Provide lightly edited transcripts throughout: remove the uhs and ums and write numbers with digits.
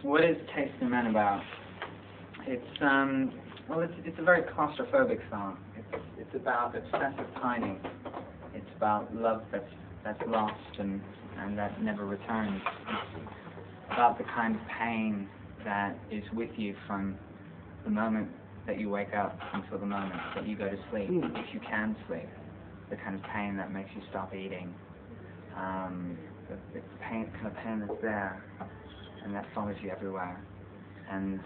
What is Taste in Men about? It's well, it's a very claustrophobic song. It's about obsessive pining. It's about love that's lost and that never returns. It's about the kind of pain that is with you from the moment that you wake up until the moment that you go to sleep, if you can sleep. The kind of pain that makes you stop eating. The pain, kind of pain that's there, and that follows you everywhere. And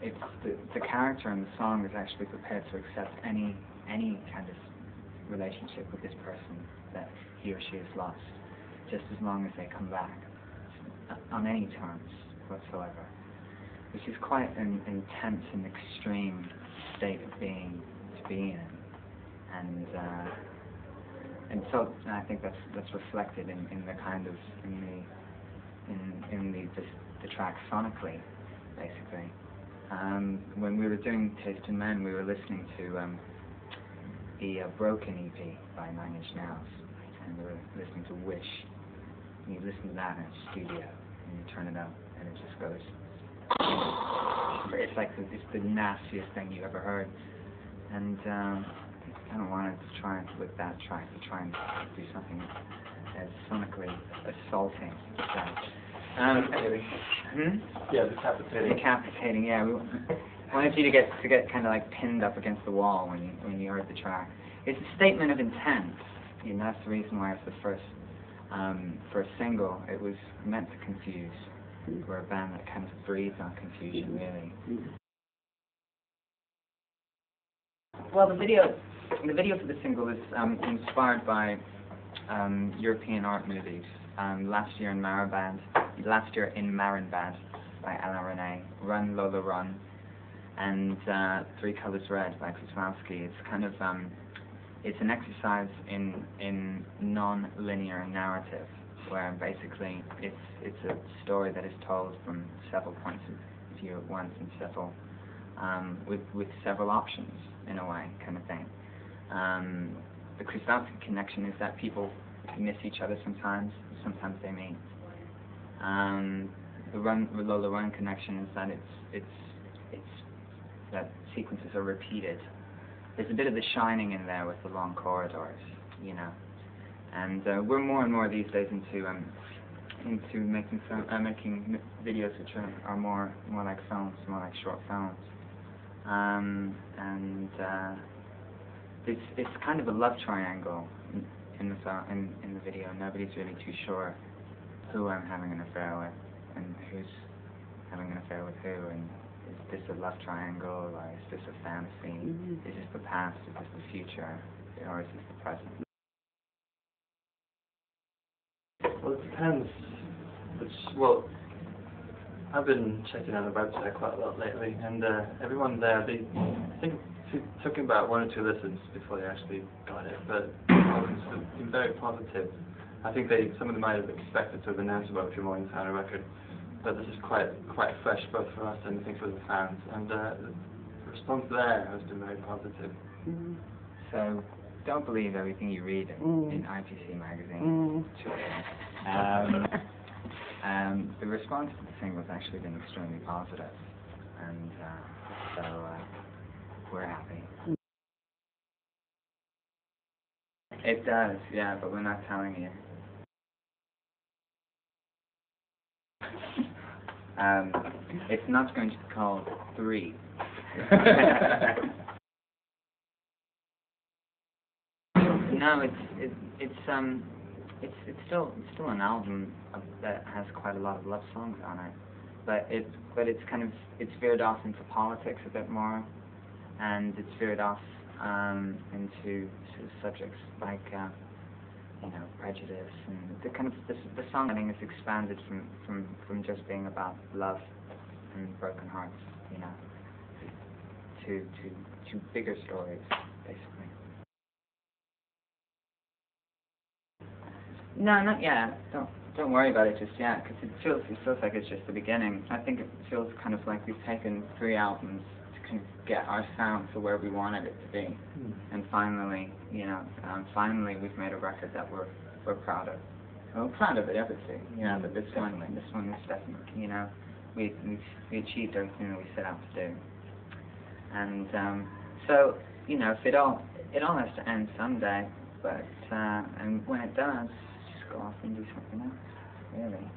it's the character in the song is actually prepared to accept any kind of relationship with this person that he or she has lost, just as long as they come back, on any terms whatsoever, which is quite an intense and extreme state of being to be in. And so I think that's reflected in the kind of in the track sonically, basically. When we were doing Taste in Men, we were listening to the Broken EP by 9 Inch Nails, and we were listening to Wish. And you listen to that in a studio, and you turn it up, and it just goes. It's like it's the nastiest thing you ever heard, and I kind of wanted to try and, with that track, to try and do something as sonically assaulting as that. Yeah, decapitating. Decapitating, yeah. We wanted you to get kind of like pinned up against the wall when you heard the track. It's a statement of intent, and that's the reason why it's the first single. It was meant to confuse. We're a band that kind of breeds on confusion, really. Well, the video for the single is inspired by European art movies. Last year in Marienbad by Alain René, Run Lola Run, and Three Colors Red by Kosmowski. It's kind of it's an exercise in non-linear narrative, where basically it's a story that is told from several points of view at once, and several with several options in a way, kind of thing. The Kosmowski connection is that people miss each other sometimes they meet. The Lola Run connection is that it's that sequences are repeated. There's a bit of The Shining in there with the long corridors, you know. And we're more and more these days into making videos which are more like films, more like short films. It's kind of a love triangle in the video. Nobody's really too sure who I'm having an affair with and who's having an affair with who, and is this a love triangle, or is this a fantasy? Is this the past? Is this the future? Or is this the present? Well, it depends. Well, I've been checking out the website quite a lot lately, and everyone there, I think it took about 1 or 2 listens before they actually got it, but it's been very positive. I think some of them might have expected to have announced about Few Mornings on a record, but this is quite fresh both for us and I think for the fans, and the response there has been very positive. So don't believe everything you read in IPC magazine. The response to the single has actually been extremely positive, and so we're happy. It does, yeah, but we're not telling you. It's not going to be called 3. No, it's still an album that has quite a lot of love songs on it, but it's veered off into politics a bit more, and it's veered off into sort of subjects like prejudice, and the songwriting has expanded from just being about love and broken hearts, to bigger stories, basically. No, not yet. Don't worry about it just yet, because it feels like it's just the beginning. I think it feels kind of like we've taken 3 albums to kind of get our sound to where we wanted it to be, and finally, finally we've made a record that we're proud of. I'm proud of it, obviously. You know, but this one was definitely, you know, we achieved everything that we set out to do. And so, you know, if it all has to end someday, but and when it does, just go off and do something else, really.